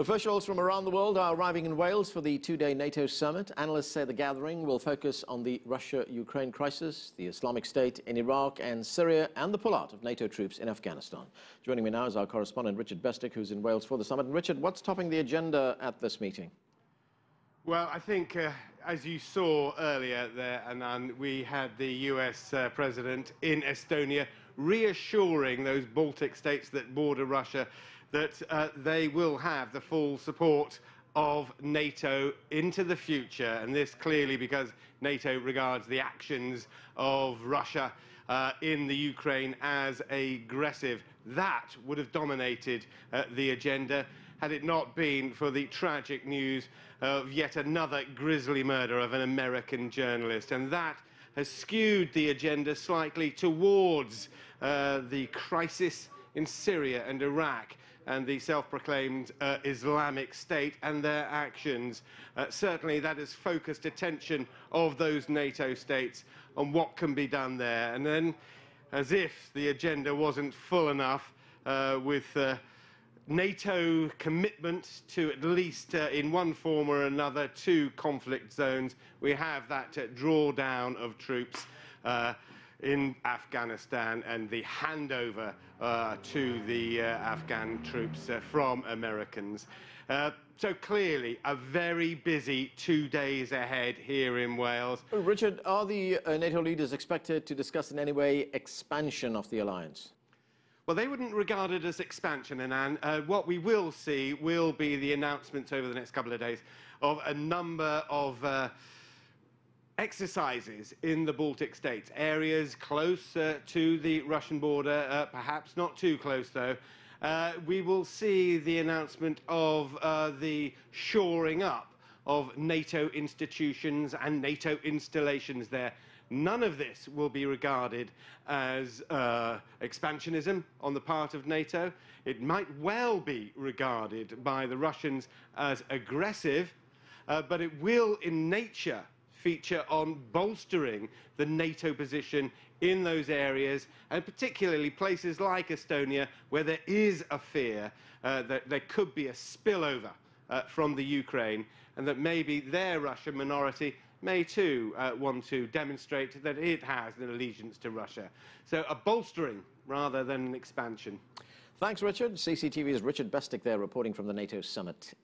Officials from around the world are arriving in Wales for the two-day NATO summit. Analysts say the gathering will focus on the Russia-Ukraine crisis, the Islamic State in Iraq and Syria, and the pullout of NATO troops in Afghanistan. Joining me now is our correspondent Richard Bestick, who's in Wales for the summit. And Richard, what's topping the agenda at this meeting? Well, I think, as you saw earlier there, Anand, we had the US president in Estonia reassuring those Baltic states that border Russia that they will have the full support of NATO into the future. And this clearly because NATO regards the actions of Russia in the Ukraine as aggressive. That would have dominated the agenda had it not been for the tragic news of yet another grisly murder of an American journalist. And that has skewed the agenda slightly towards the crisis in Syria and Iraq and the self-proclaimed Islamic State and their actions. Certainly that has focused attention of those NATO states on what can be done there. And then, as if the agenda wasn't full enough, with NATO commitment to at least in one form or another 2 conflict zones, we have that drawdown of troops in Afghanistan and the handover to the Afghan troops from Americans. So clearly a very busy 2 days ahead here in Wales. Richard, are the NATO leaders expected to discuss in any way expansion of the alliance? Well, they wouldn't regard it as expansion, and what we will see will be the announcements over the next couple of days of a number of exercises in the Baltic states, areas close to the Russian border, perhaps not too close though. We will see the announcement of the shoring up of NATO institutions and NATO installations there. None of this will be regarded as expansionism on the part of NATO. It might well be regarded by the Russians as aggressive, but it will in nature feature on bolstering the NATO position in those areas, and particularly places like Estonia, where there is a fear that there could be a spillover from the Ukraine, and that maybe their Russian minority may too want to demonstrate that it has an allegiance to Russia. So a bolstering rather than an expansion. Thanks, Richard. CCTV's Richard Bestick there reporting from the NATO summit.